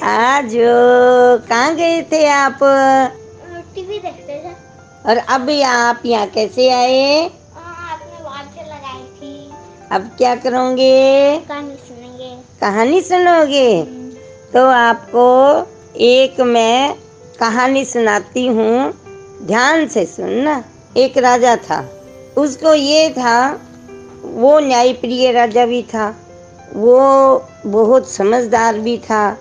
आज कहाँ गए थे आप? टीवी देखते थे। और अब आप यहाँ कैसे आए? आपने आवाज से लगाई थी। अब क्या करोगे? कहानी सुनेंगे। कहानी सुनोगे? तो आपको एक मैं कहानी सुनाती हूँ, ध्यान से सुनना। एक राजा था, उसको ये था, वो न्यायप्रिय राजा भी था, वो बहुत समझदार भी था।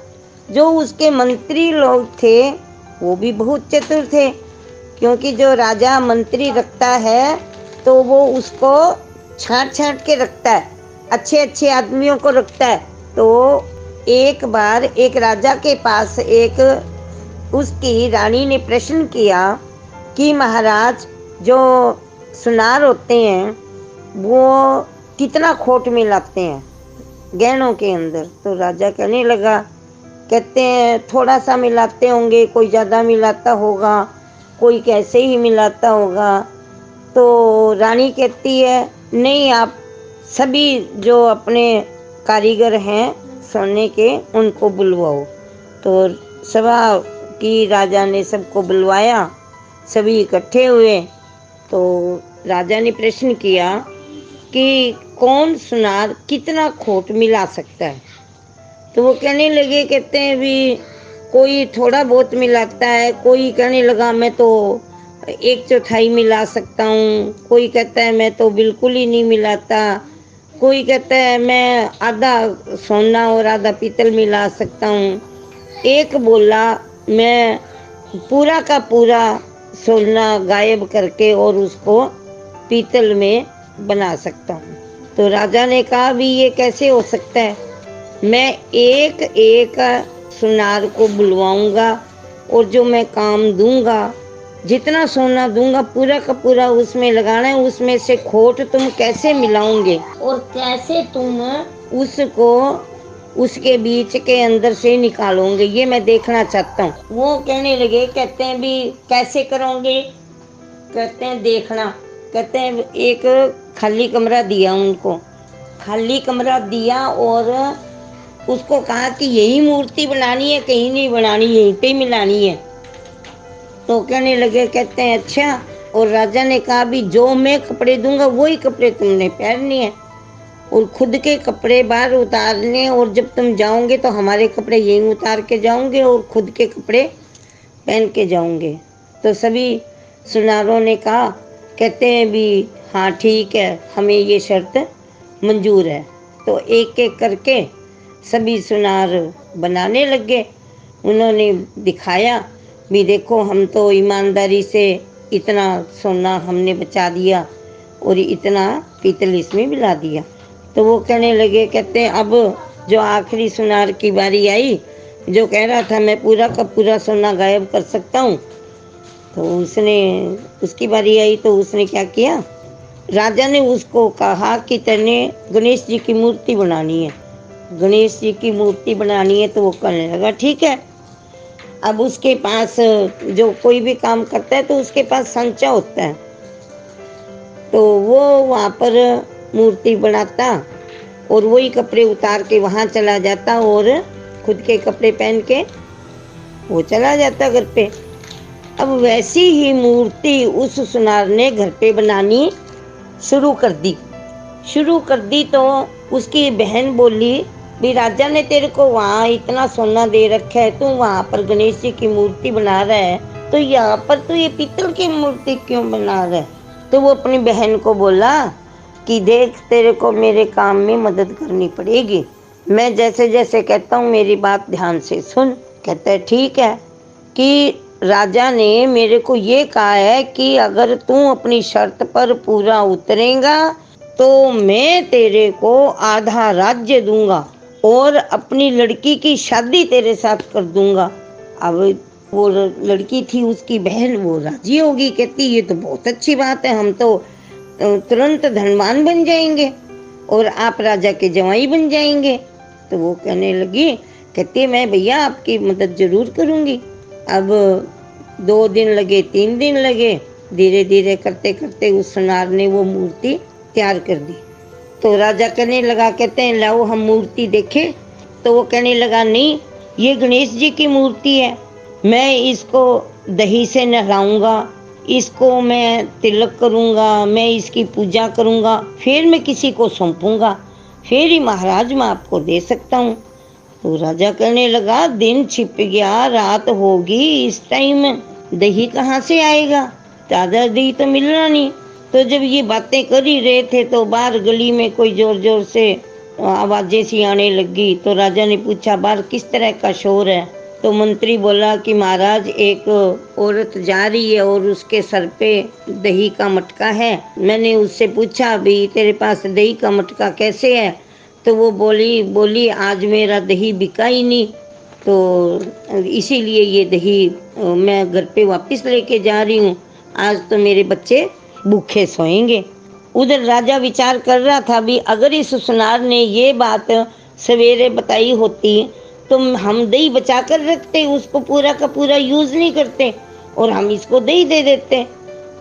जो उसके मंत्री लोग थे वो भी बहुत चतुर थे, क्योंकि जो राजा मंत्री रखता है तो वो उसको छांट छांट के रखता है, अच्छे अच्छे आदमियों को रखता है। तो एक बार एक राजा के पास एक उसकी रानी ने प्रश्न किया कि महाराज, जो सुनार होते हैं वो कितना खोट मिलाते हैं गहनों के अंदर? तो राजा कहने लगा, कहते हैं थोड़ा सा मिलाते होंगे, कोई ज़्यादा मिलाता होगा, कोई कैसे ही मिलाता होगा। तो रानी कहती है, नहीं, आप सभी जो अपने कारीगर हैं सोने के उनको बुलवाओ। तो सभा की राजा ने सबको बुलवाया, सभी इकट्ठे हुए। तो राजा ने प्रश्न किया कि कौन सुनार कितना खोट मिला सकता है? तो वो कहने लगे, कहते हैं भी कोई थोड़ा बहुत मिलाता है, कोई कहने लगा मैं तो 1/4 मिला सकता हूँ, कोई कहता है मैं तो बिल्कुल ही नहीं मिलाता, कोई कहता है मैं आधा सोना और आधा पीतल मिला सकता हूँ, एक बोला मैं पूरा का पूरा सोना गायब करके और उसको पीतल में बना सकता हूँ। तो राजा ने कहा, भी ये कैसे हो सकता है? मैं एक एक सुनार को बुलवाऊंगा और जो मैं काम दूंगा, जितना सोना दूंगा पूरा का पूरा उसमें लगाना है, उसमें से खोट तुम कैसे मिलाओगे और कैसे तुम उसको उसके बीच के अंदर से निकालोगे, ये मैं देखना चाहता हूँ। वो कहने लगे, कहते हैं भी कैसे करोगे? कहते हैं देखना। कहते हैं एक खाली कमरा दिया उनको, खाली कमरा दिया और उसको कहा कि यही मूर्ति बनानी है, कहीं नहीं बनानी, यहीं पे मिलानी है। तो कहने लगे, कहते हैं अच्छा। और राजा ने कहा, भी जो मैं कपड़े दूंगा वही कपड़े तुमने पहनने हैं, और खुद के कपड़े बाहर उतारने, और जब तुम जाओगे तो हमारे कपड़े यहीं उतार के जाओगे और खुद के कपड़े पहन के जाओगे। तो सभी सुनारों ने कहा, कहते हैं भी हाँ ठीक है, हमें ये शर्त मंजूर है। तो एक एक करके सभी सुनार बनाने लगे। उन्होंने दिखाया भी देखो, हम तो ईमानदारी से इतना सोना हमने बचा दिया और इतना पीतल इसमें मिला दिया। तो वो कहने लगे, कहते हैं अब जो आखिरी सुनार की बारी आई, जो कह रहा था मैं पूरा का पूरा सोना गायब कर सकता हूँ, तो उसकी बारी आई। तो उसने क्या किया, राजा ने उसको कहा कि तेने गणेश जी की मूर्ति बनानी है, गणेश जी की मूर्ति बनानी है। तो वो करने लगा, ठीक है। अब उसके पास जो कोई भी काम करता है तो उसके पास संचय होता है, तो वो वहाँ पर मूर्ति बनाता और वही कपड़े उतार के वहाँ चला जाता और खुद के कपड़े पहन के वो चला जाता घर पे। अब वैसी ही मूर्ति उस सुनार ने घर पे बनानी शुरू कर दी। तो उसकी बहन बोली, भी राजा ने तेरे को वहाँ इतना सोना दे रखा है, तू वहाँ पर गणेश जी की मूर्ति बना रहा है, तो यहाँ पर तू ये पीतल की मूर्ति क्यों बना रहा है? तो वो अपनी बहन को बोला कि देख, तेरे को मेरे काम में मदद करनी पड़ेगी, मैं जैसे जैसे कहता हूँ मेरी बात ध्यान से सुन। कहता है ठीक है, कि राजा ने मेरे को ये कहा है कि अगर तू अपनी शर्त पर पूरा उतरेगा तो मैं तेरे को आधा राज्य दूंगा और अपनी लड़की की शादी तेरे साथ कर दूंगा। अब वो लड़की थी उसकी बहन, वो राजी होगी, कहती ये तो बहुत अच्छी बात है, हम तो तुरंत धनवान बन जाएंगे और आप राजा के जवाई बन जाएंगे। तो वो कहने लगी, कहती मैं भैया आपकी मदद जरूर करूंगी। अब 2 दिन लगे, 3 दिन लगे, धीरे धीरे करते करते उस सुनार ने वो मूर्ति तैयार कर दी। तो राजा कहने लगा, कहते हैं लाओ हम मूर्ति देखें। तो वो कहने लगा, नहीं, ये गणेश जी की मूर्ति है, मैं इसको दही से नहलाऊंगा, इसको मैं तिलक करूंगा, मैं इसकी पूजा करूंगा, फिर मैं किसी को सौंपूंगा, फिर ही महाराज मैं आपको दे सकता हूँ। तो राजा कहने लगा दिन छिप गया, रात होगी, इस टाइम दही कहाँ से आएगा, ताज़ा दही तो मिलना नहीं। तो जब ये बातें कर ही रहे थे तो बाहर गली में कोई जोर जोर से आवाजें सी आने लगी। तो राजा ने पूछा बाहर किस तरह का शोर है। तो मंत्री बोला कि महाराज एक औरत जा रही है और उसके सर पे दही का मटका है। मैंने उससे पूछा भी तेरे पास दही का मटका कैसे है। तो वो बोली आज मेरा दही बिका ही नहीं, तो इसीलिए ये दही मैं घर पे वापस लेके जा रही हूँ, आज तो मेरे बच्चे भूखे सोएंगे। उधर राजा विचार कर रहा था भी अगर इस सुनार ने ये बात सवेरे बताई होती तो हम दही बचा कर रखते, उसको पूरा का पूरा यूज नहीं करते और हम इसको दही दे देते।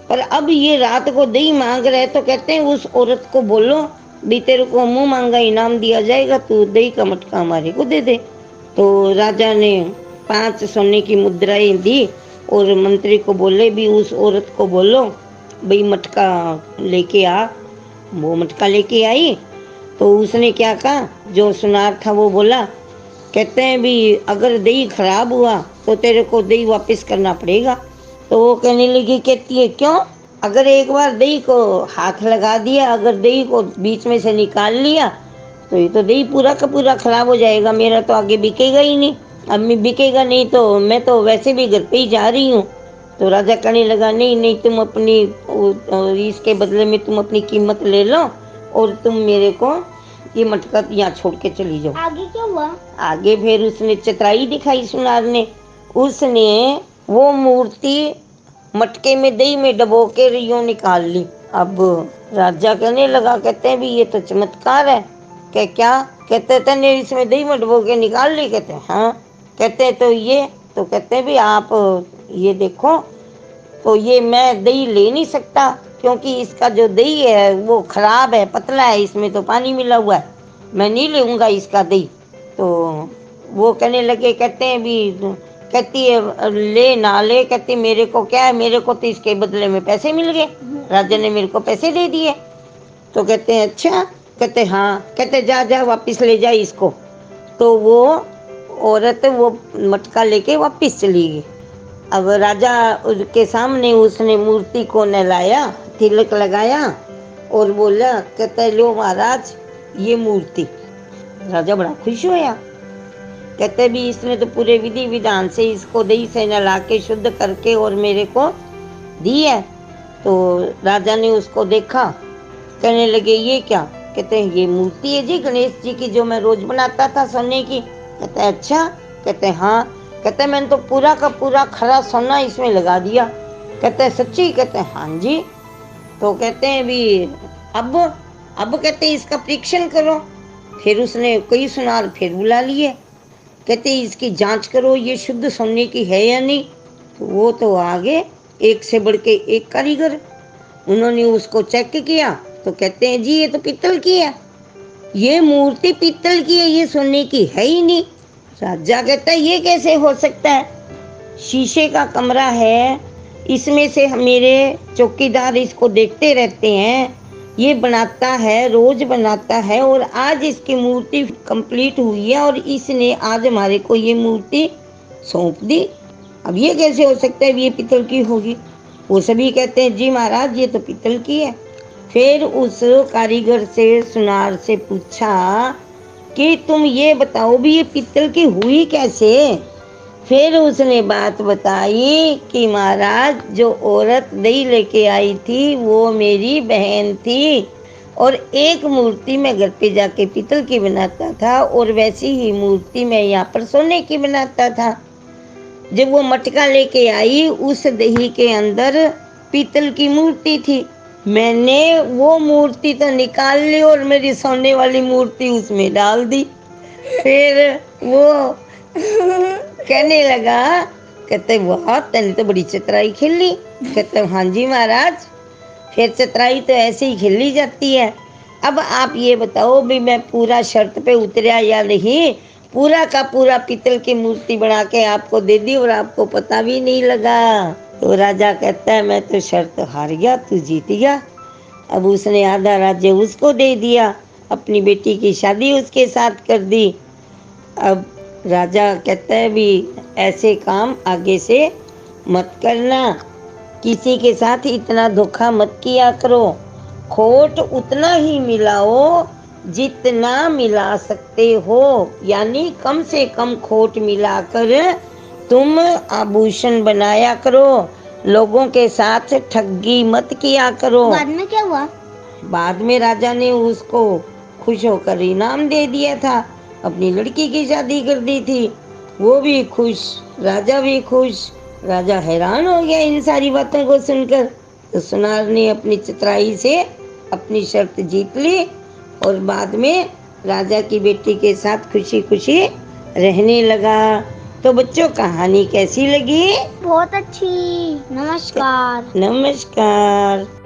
पर अब ये रात को दही मांग रहे तो कहते हैं उस औरत को बोलो भी तेरे को मुंह मांगा इनाम दिया जाएगा, तू दही का मटका हमारे को दे दे। तो राजा ने 5 सोने की मुद्राएं दी और मंत्री को बोले भी उस औरत को बोलो भाई मटका लेके आ। वो मटका लेके आई तो उसने क्या कहा, जो सुनार था वो बोला, कहते हैं भी अगर दही खराब हुआ तो तेरे को दही वापस करना पड़ेगा। तो वो कहने लगी, कहती है क्यों, अगर एक बार दही को हाथ लगा दिया, अगर दही को बीच में से निकाल लिया तो ये तो दही पूरा का पूरा खराब हो जाएगा, मेरा तो आगे बिकेगा ही नहीं। अब मैं बिकेगा नहीं तो मैं तो वैसे भी घर पे ही जा रही हूँ। तो राजा कहने लगा नहीं नहीं, तुम अपनी इसके बदले में तुम अपनी कीमत ले लो और तुम मेरे को ये मटका यहाँ छोड़ के चली जाओ। आगे क्या हुआ? आगे फिर उसने चतुराई दिखाई सुनार ने, उसने वो मूर्ति मटके में दही में डबो के रियो निकाल ली। अब राजा कहने लगा, कहते हैं भी ये तो चमत्कार है। क्या कहते तने इसमें दही में डबो के निकाल ली। कहते हाँ। कहते तो ये, तो कहते भी आप ये देखो, तो ये मैं दही ले नहीं सकता क्योंकि इसका जो दही है वो खराब है, पतला है, इसमें तो पानी मिला हुआ है, मैं नहीं लूँगा इसका दही। तो वो कहने लगे, कहते हैं भी, कहती है ले ना ले, कहती मेरे को क्या है, मेरे को तो इसके बदले में पैसे मिल गए, राजा ने मेरे को पैसे दे दिए। तो कहते हैं अच्छा, कहते हाँ, कहते जा जा वापस ले जा इसको। तो वो औरत वो मटका लेके वापस चली गई। अब राजा उसके सामने उसने मूर्ति को नहलाया, तिलक लगाया और बोला, कहते लो महाराज ये मूर्ति। राजा बड़ा खुश होया, कहते भी इसने तो पूरे विधि विधान से इसको दही से नहला के शुद्ध करके और मेरे को दी है। तो राजा ने उसको देखा, कहने लगे ये क्या। कहते हैं ये मूर्ति है जी गणेश जी की, जो मैं रोज बनाता था सोने की। कहते हैं अच्छा। कहते हैं हाँ। कहते हैं मैंने तो पूरा का पूरा खरा सोना इसमें लगा दिया। कहते हैं सच्ची। कहते हैं हाँ जी। तो कहते हैं भी अब कहते हैं इसका परीक्षण करो। फिर उसने कई सुनार फिर बुला लिए, कहते इसकी जांच करो ये शुद्ध सोने की है या नहीं। तो वो तो आगे एक से बढ़ के एक कारीगर, उन्होंने उसको चेक किया तो कहते हैं जी ये तो पीतल की है, ये मूर्ति पीतल की है, ये सोने की है ही नहीं। राजा कहता है ये कैसे हो सकता है, शीशे का कमरा है, इसमें से मेरे चौकीदार इसको देखते रहते हैं, ये बनाता है, रोज बनाता है और आज इसकी मूर्ति कंप्लीट हुई है और इसने आज हमारे को ये मूर्ति सौंप दी। अब ये कैसे हो सकता है ये पीतल की होगी। वो सभी कहते हैं जी महाराज ये तो पीतल की है। फिर उस कारीगर से सुनार से पूछा कि तुम ये बताओ भी ये पीतल की हुई कैसे। फिर उसने बात बताई कि महाराज जो औरत दही लेके आई थी वो मेरी बहन थी और एक मूर्ति मैं घर पे जाके पीतल की बनाता था और वैसी ही मूर्ति मैं यहाँ पर सोने की बनाता था। जब वो मटका लेके आई उस दही के अंदर पीतल की मूर्ति थी, मैंने वो मूर्ति तो निकाल ली और मेरी सोने वाली मूर्ति उसमें डाल दी। फिर वो कहने लगा, कहते वाह तने तो बड़ी चतुराई खेली। कहते हाँ जी महाराज, फिर चतुराई तो ऐसे ही खेली जाती है। अब आप ये बताओ भी मैं पूरा शर्त पे उतरा या नहीं, पूरा का पूरा पीतल की मूर्ति बना के आपको दे दी और आपको पता भी नहीं लगा। तो राजा कहता है मैं तो शर्त हार गया, तू जीत गया। अब उसने आधा राज्य उसको दे दिया, अपनी बेटी की शादी उसके साथ कर दी। अब राजा कहता है भी ऐसे काम आगे से मत करना, किसी के साथ इतना धोखा मत किया करो, खोट उतना ही मिलाओ जितना मिला सकते हो, यानी कम से कम खोट मिलाकर तुम आभूषण बनाया करो, लोगों के साथ ठगी मत किया करो। बाद में क्या हुआ? बाद में राजा ने उसको खुश होकर इनाम दे दिया था, अपनी लड़की की शादी कर दी थी, वो भी खुश, राजा भी खुश। राजा हैरान हो गया इन सारी बातों को सुनकर। तो सुनार ने अपनी चतुराई से अपनी शर्त जीत ली और बाद में राजा की बेटी के साथ खुशी खुशी रहने लगा। तो बच्चों कहानी कैसी लगी? बहुत अच्छी। नमस्कार। नमस्कार।